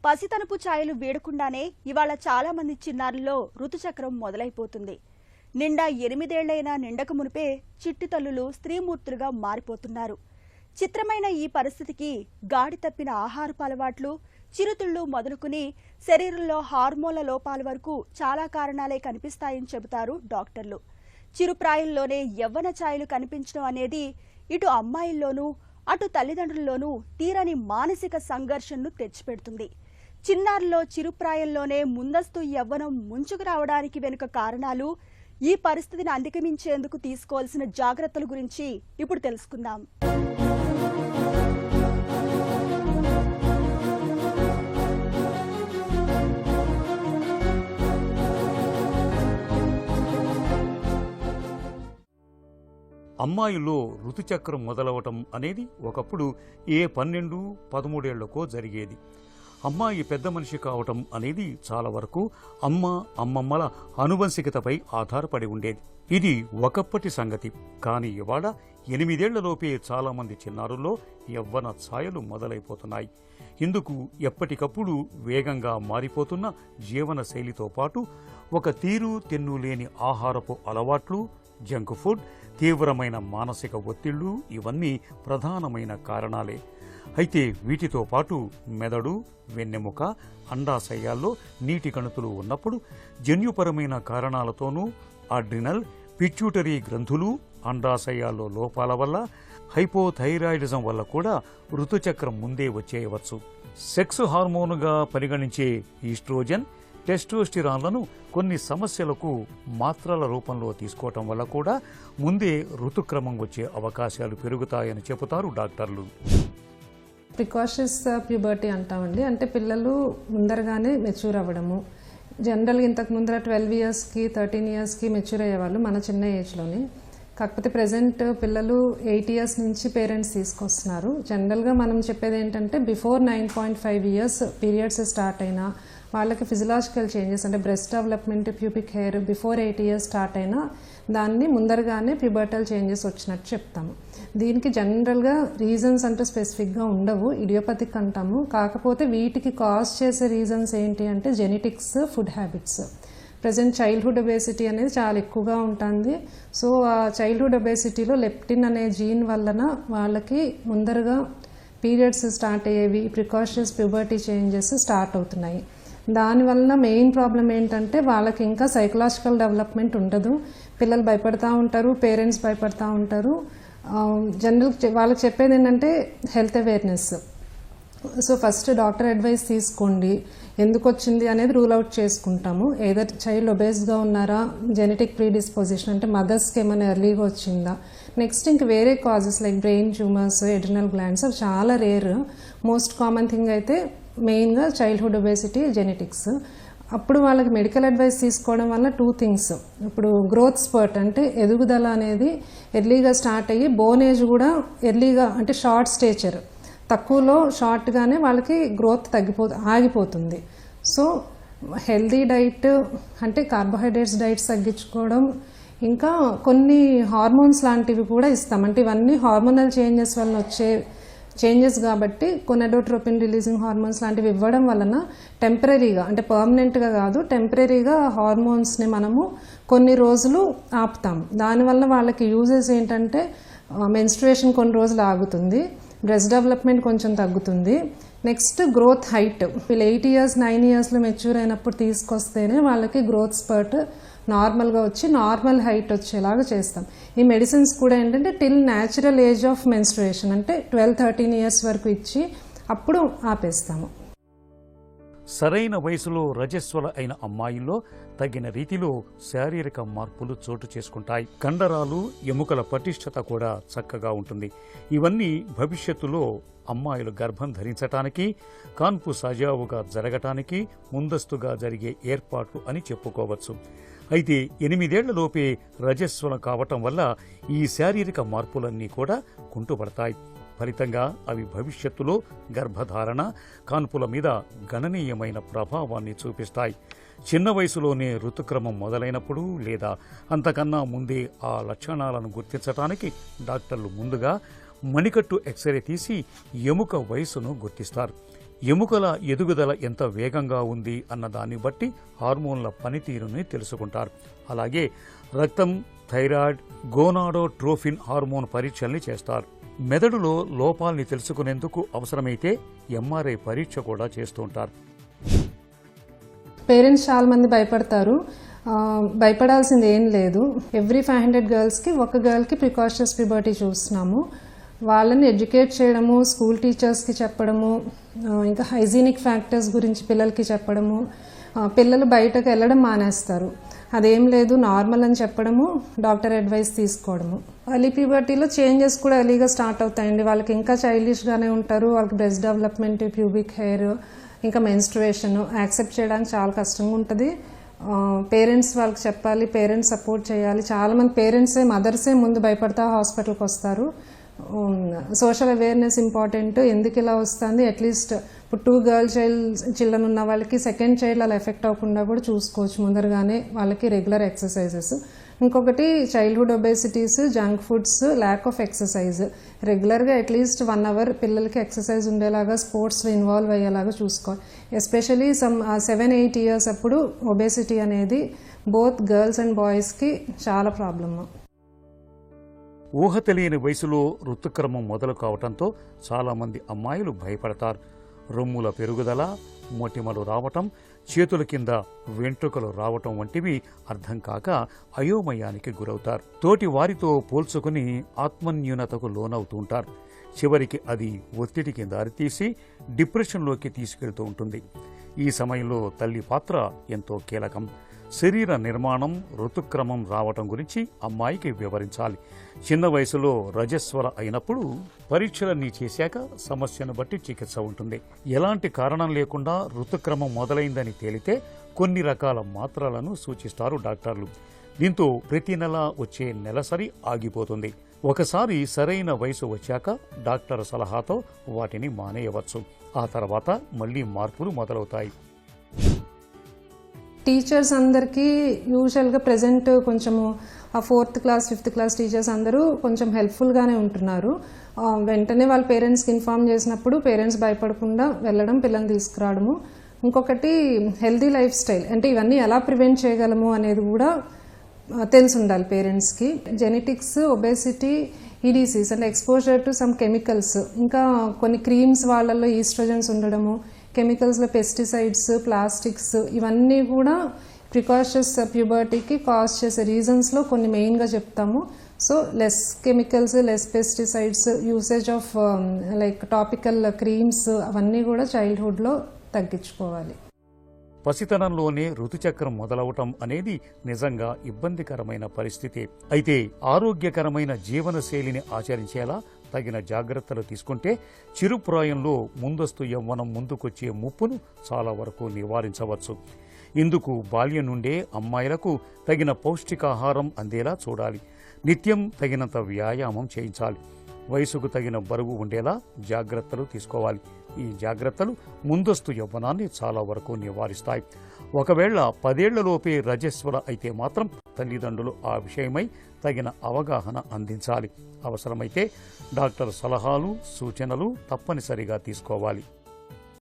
పసితనపు ఛాయలు వీడకుండానే ఇవాళ చాలా మంది చిన్నారుల్లో ఋతుచక్రం మొదలైపోతుంది. నిండా 8 ఏళ్లైనా నిండక మునిపే చిట్టి తల్లులు స్త్రీమూర్తులుగా మారిపోతున్నారు. చిత్రమైన ఈ పరిస్థితికి గాడి తప్పిన ఆహారపు అలవాట్లు, చిరుతిళ్ళు మొదలుకుని శరీరంలో హార్మోన్ల లోపాల వరకు చాలా కారణాలే కనిపిస్తాయని చెబుతారు డాక్టర్లు. చిరుప్రాయంలోనే యవ్వన ఛాయలు కనిపించడం అనేది ఇటు అమ్మాయిల్లోనూ అటు తల్లిదండ్రుల్లోనూ తీరని మానసిక సంఘర్షణను తెచ్చిపెడుతుంది. చిన్నారుల్లో చిరుప్రాయంలోనే ముందస్తు యవ్వనం ముంచుకు రావడానికి వెనుక కారణాలు, ఈ పరిస్థితిని అధిగమించేందుకు తీసుకోవాల్సిన జాగ్రత్తల గురించి ఇప్పుడు తెలుసుకుందాం. అమ్మాయిల్లో ఋతుచక్రం మొదలవటం అనేది ఒకప్పుడు ఏ 12-13 ఏళ్లకో జరిగేది. అమ్మాయి పెద్ద మనిషి కావటం అనేది చాలా వరకు అమ్మమ్మల అనువంశికతపై ఆధారపడి ఉండేది. ఇది ఒకప్పటి సంగతి. కానీ ఇవాళ 8 ఏళ్లలోపే చాలామంది చిన్నారుల్లో యవ్వన ఛాయలు మొదలైపోతున్నాయి. ఇందుకు ఎప్పటికప్పుడు వేగంగా మారిపోతున్న జీవన శైలితో పాటు ఒక తీరు తెన్ను లేని ఆహారపు అలవాట్లు, జంక్ ఫుడ్, తీవ్రమైన మానసిక ఒత్తిళ్లు ఇవన్నీ ప్రధానమైన కారణాలే. అయితే వీటితో పాటు మెదడు, వెన్నెముక, అండాశయాల్లో నీటి కణుతులు ఉన్నప్పుడు జన్యుపరమైన కారణాలతోనూ అడ్రినల్, పిట్యూటరీ గ్రంథులు, అండాశయాల్లో లోపాల వల్ల, హైపోథైరాయిడిజం వల్ల కూడా ఋతుచక్రం ముందే వచ్చేయవచ్చు. సెక్స్ హార్మోనుగా పరిగణించే ఈస్ట్రోజన్, టెస్టోస్టిరాన్లను కొన్ని సమస్యలకు మాత్రల రూపంలో తీసుకోవటం వల్ల కూడా ముందే ఋతుక్రమం వచ్చే అవకాశాలు పెరుగుతాయని చెబుతారు డాక్టర్లు. ప్రికాషన్స్ ప్యూబర్టీ అంటామండి. అంటే పిల్లలు ముందరగానే మెచ్యూర్ అవ్వడము. జనరల్గా ఇంతకు ముందర 12 ఇయర్స్కి 13 ఇయర్స్కి మెచ్యూర్ అయ్యేవాళ్ళు మన చిన్న ఏజ్లోనే. కాకపోతే ప్రజెంట్ పిల్లలు 8 ఇయర్స్ నుంచి పేరెంట్స్ తీసుకొస్తున్నారు. జనరల్గా మనం చెప్పేది ఏంటంటే బిఫోర్ 9.5 ఇయర్స్ పీరియడ్స్ స్టార్ట్ అయినా వాళ్ళకి ఫిజియలాజికల్ చేంజెస్ అంటే breast development, pubic hair before 8 years start అయినా దాన్ని ముందరగానే ప్యూబర్టల్ చేంజెస్ వచ్చినట్టు చెప్తాము. దీనికి జనరల్గా రీజన్స్ అంటూ స్పెసిఫిక్గా ఉండవు, ఇడియోపతిక్ అంటాము. కాకపోతే వీటికి కాజ్ చేసే రీజన్స్ ఏంటి అంటే genetics, food habits. Present childhood obesity అనేది చాలా ఎక్కువగా ఉంటుంది. సో ఆ చైల్డ్హుడ్ ఒబేసిటీలో లెప్టిన్ అనే జీన్ వలన వాళ్ళకి ముందరగా పీరియడ్స్ స్టార్ట్ అయ్యేవి, ప్రికాషన్స్ ప్యూబర్టీ చేంజెస్ స్టార్ట్ అవుతున్నాయి. దానివల్ల మెయిన్ ప్రాబ్లం ఏంటంటే వాళ్ళకి ఇంకా సైకలాజికల్ డెవలప్మెంట్ ఉండదు. పిల్లలు భయపడతా ఉంటారు, పేరెంట్స్ భయపడతా ఉంటారు. జనరల్ వాళ్ళకి చెప్పేది ఏంటంటే health awareness. So first doctor advice తీసుకోండి, ఎందుకు వచ్చింది అనేది రూల్ అవుట్ చేసుకుంటాము. ఏదర్ చైల్డ్ ఒబేస్గా ఉన్నారా, జెనెటిక్ ప్రీడిస్పోజిషన్ అంటే మదర్స్కి ఏమైనా ఎర్లీగా వచ్చిందా, నెక్స్ట్ ఇంక వేరే causes like brain tumours, adrenal glands అవి చాలా రేర్. మోస్ట్ కామన్ థింగ్ అయితే మెయిన్గా చైల్డ్హుడ్ ఒబేసిటీ, జెనెటిక్స్. అప్పుడు వాళ్ళకి మెడికల్ అడ్వైస్ తీసుకోవడం వల్ల 2 థింగ్స్. ఇప్పుడు గ్రోత్ స్పర్ట్ అంటే ఎదుగుదల అనేది ఎర్లీగా స్టార్ట్ అయ్యి బోన్ ఏజ్ కూడా ఎర్లీగా అంటే షార్ట్ స్టేచర్ తక్కువలో షార్ట్గానే వాళ్ళకి గ్రోత్ ఆగిపోతుంది. సో హెల్దీ డైట్ అంటే కార్బోహైడ్రేట్స్ డైట్స్ తగ్గించుకోవడం, ఇంకా కొన్ని హార్మోన్స్ లాంటివి కూడా ఇస్తాం. అంటే ఇవన్నీ హార్మోనల్ చేంజెస్ వల్ల వచ్చే చేంజెస్ కాబట్టి కొనెడోట్రోపిన్ రిలీజింగ్ హార్మోన్స్ లాంటివి ఇవ్వడం వలన టెంపరీగా అంటే పర్మనెంట్గా కాదు, టెంపరీగా హార్మోన్స్ని మనము కొన్ని రోజులు ఆపుతాం. దానివల్ల వాళ్ళకి యూజెస్ ఏంటంటే మెన్స్ట్రుయేషన్ కొన్ని రోజులు ఆగుతుంది, బ్రెస్ట్ డెవలప్మెంట్ కొంచెం తగ్గుతుంది, నెక్స్ట్ గ్రోత్ హైట్. వీళ్ళు 8 ఇయర్స్ 9 ఇయర్స్లో మెచ్యూర్ అయినప్పుడు తీసుకొస్తేనే వాళ్ళకి గ్రోత్ స్పర్ట్ నార్మల్గా వచ్చి నార్మల్ హైట్ వచ్చేలాగా చేస్తాం. ఈ మెడిసిన్స్ కూడా ఏంటంటే till natural age of menstruation అంటే 12-13 ఇయర్స్ వరకు ఇచ్చి అప్పుడు ఆపేస్తాము. సరైన వయసులో రజస్వల అయిన అమ్మాయిల్లో తగిన రీతిలో శారీరక మార్పులు చోటు చేసుకుంటాయి. కండరాలు, ఎముకల పటిష్టత కూడా చక్కగా ఉంటుంది. ఇవన్నీ భవిష్యత్తులో అమ్మాయిలు గర్భం ధరించటానికి, కాన్పు సజావుగా జరగటానికి ముందస్తుగా జరిగే ఏర్పాట్లు అని చెప్పుకోవచ్చు. అయితే 8 ఏళ్లలోపే రజస్వలం కావటం వల్ల ఈ శారీరక మార్పులన్నీ కూడా కుంటుపడతాయి. ఫలితంగా అవి భవిష్యత్తులో గర్భధారణ, కాన్పుల మీద గణనీయమైన ప్రభావాన్ని చూపిస్తాయి. చిన్న వయసులోనే ఋతుక్రమం మొదలైనప్పుడు లేదా అంతకన్నా ముందే ఆ లక్షణాలను గుర్తించడానికి డాక్టర్లు ముందుగా మణికట్టు ఎక్స్రే తీసి ఎముక వయసును గుర్తిస్తారు. ఎముకల ఎదుగుదల ఎంత వేగంగా ఉంది అన్న దాన్ని బట్టి హార్మోన్ల పనితీరుని తెలుసుకుంటారు. అలాగే రక్తం, థైరాయిడ్, గోనాడోట్రోఫిన్ హార్మోన్ పరీక్షల్ని చేస్తారు. మెదడులో లోపాల్ని తెలుసుకునేందుకు అవసరమైతే ఎంఆర్ఐ పరీక్ష కూడా చేస్తుంటారు. పేరెంట్స్ చాలా మంది భయపడతారు. భయపడాల్సింది ఏం లేదు. ఎవ్రీ 500 గర్ల్స్కి ఒక గర్ల్కి ప్రికాషన్స్ ప్యూబర్టీ చూస్తున్నాము. వాళ్ళని ఎడ్యుకేట్ చేయడము, స్కూల్ టీచర్స్కి చెప్పడము, ఇంకా హైజీనిక్ ఫ్యాక్టర్స్ గురించి పిల్లలకి చెప్పడము. పిల్లలు బయటకు వెళ్ళడం మానేస్తారు. అదేం లేదు నార్మల్ అని చెప్పడము, డాక్టర్ అడ్వైస్ తీసుకోవడము. ఎర్లీ ప్యూబర్టీలో చేంజెస్ కూడా ఎర్లీగా స్టార్ట్ అవుతాయండి. వాళ్ళకి ఇంకా చైల్డిష్గానే ఉంటారు. వాళ్ళకి బ్రెస్ట్ డెవలప్మెంట్, ప్యూబిక్ హెయిర్, ఇంకా మెన్స్ట్రుయేషన్ యాక్సెప్ట్ చేయడానికి చాలా కష్టంగా ఉంటుంది. పేరెంట్స్ వాళ్ళకి చెప్పాలి, పేరెంట్స్ సపోర్ట్ చేయాలి. చాలామంది పేరెంట్సే, మదర్సే ముందు భయపడతా హాస్పిటల్కి వస్తారు. Social awareness important. ఎందుకు ఇలా వస్తుంది, అట్లీస్ట్ ఇప్పుడు 2 గర్ల్ చిల్డ్రన్ ఉన్న వాళ్ళకి సెకండ్ చైల్డ్ అలా ఎఫెక్ట్ అవ్వకుండా కూడా చూసుకోవచ్చు ముందరగానే. వాళ్ళకి రెగ్యులర్ ఎక్సర్సైజెస్. ఇంకొకటి childhood obesities, junk foods, lack of exercise. రెగ్యులర్గా అట్లీస్ట్ 1 అవర్ పిల్లలకి ఎక్సర్సైజ్ ఉండేలాగా, స్పోర్ట్స్లో ఇన్వాల్వ్ అయ్యేలాగా చూసుకోవాలి. ఎస్పెషలీ 7-8 ఇయర్స్ అప్పుడు ఒబేసిటీ అనేది బోత్ గర్ల్స్ అండ్ బాయ్స్కి చాలా ప్రాబ్లమ్. ఊహ తెలియని వయసులో ఋతుక్రమం మొదలు కావటంతో చాలామంది అమ్మాయిలు భయపడతారు. రొమ్ముల పెరుగుదల, మొటిమలు రావటం, చేతుల కింద వెంట్రుకలు రావటం వంటివి అర్థం కాక అయోమయానికి గురవుతారు. తోటి వారితో పోల్చుకుని ఆత్మన్యూనతకు లోనవుతుంటారు. చివరికి అది ఒత్తిడికి దారితీసి డిప్రెషన్లోకి తీసుకెళ్తూ ఉంటుంది. ఈ సమయంలో తల్లి పాత్ర ఎంతో కీలకం. శరీర నిర్మాణం, ఋతుక్రమం రావటం గురించి అమ్మాయికి వివరించాలి. చిన్న వయసులో రజస్వల అయినప్పుడు పరీక్షలన్నీ చేశాక సమస్యను బట్టి చికిత్స ఉంటుంది. ఎలాంటి కారణం లేకుండా ఋతుక్రమం మొదలైందని తేలితే కొన్ని రకాల మాత్రలను సూచిస్తారు డాక్టర్లు. దీంతో ప్రతి నెల వచ్చే నెలసరి ఆగిపోతుంది. ఒకసారి సరైన వయసు వచ్చాక డాక్టర్ సలహాతో వాటిని మానేయవచ్చు. ఆ తర్వాత మళ్లీ మార్పులు మొదలవుతాయి. టీచర్స్ అందరికీ యూజువల్గా ప్రజెంట్ కొంచెము 4th class 5th class teachers అందరూ కొంచెం హెల్ప్ఫుల్గానే ఉంటున్నారు. వెంటనే వాళ్ళ పేరెంట్స్కి ఇన్ఫార్మ్ చేసినప్పుడు పేరెంట్స్ భయపడకుండా వెళ్ళడం, పిల్లల్ని తీసుకురావడము. ఇంకొకటి హెల్దీ లైఫ్ స్టైల్, అంటే ఇవన్నీ ఎలా ప్రివెంట్ చేయగలము అనేది కూడా తెలిసి ఉండాలి పేరెంట్స్కి. జెనెటిక్స్, ఒబేసిటీ, ఈడీసీస్ అంటే ఎక్స్పోజర్ టు సమ్ కెమికల్స్, ఇంకా కొన్ని క్రీమ్స్ వాళ్ళల్లో ఈస్ట్రోజన్స్ ఉండడము, కెమికల్స్లో పెస్టిసైడ్స్, ప్లాస్టిక్స్, ఇవన్నీ కూడా ప్రికాషన్స్ ప్యూబర్టీకి కాజ్ చేసే రీజన్స్లో కొన్ని మెయిన్గా చెప్తాము. So less chemicals, less pesticides, usage of like topical creams, అవన్నీ కూడా చైల్డ్హుడ్లో తగ్గించుకోవాలి. పసితనంలోనే ఋతుచక్రం మొదలవటం అనేది నిజంగా ఇబ్బందికరమైన పరిస్థితి. అయితే ఆరోగ్యకరమైన జీవనశైలిని ఆచరించేలా తగిన జాగ్రత్తలు తీసుకుంటే చిరుప్రాయంలో ముందస్తు యవ్వనం ముందుకొచ్చే ముప్పును చాలా వరకు నివారించవచ్చు. ఇందుకు బాల్యం నుండే అమ్మాయిలకు తగిన పౌష్టికాహారం అందేలా చూడాలి. నిత్యం తగినంత వ్యాయామం చేయించాలి. వయసుకు తగిన బరువు ఉండేలా జాగ్రత్తలు తీసుకోవాలి. ఈ జాగ్రత్తలు ముందస్తు యవ్వనాన్ని చాలా వరకు నివారిస్తాయి. ఒకవేళ 10 ఏళ్లలోపే రజస్వల అయితే మాత్రం తల్లిదండ్రులు ఆ విషయమై తగిన అవగాహన అందించాలి. అవసరమైతే డాక్టర్ సలహాలు, సూచనలు తప్పనిసరిగా తీసుకోవాలి.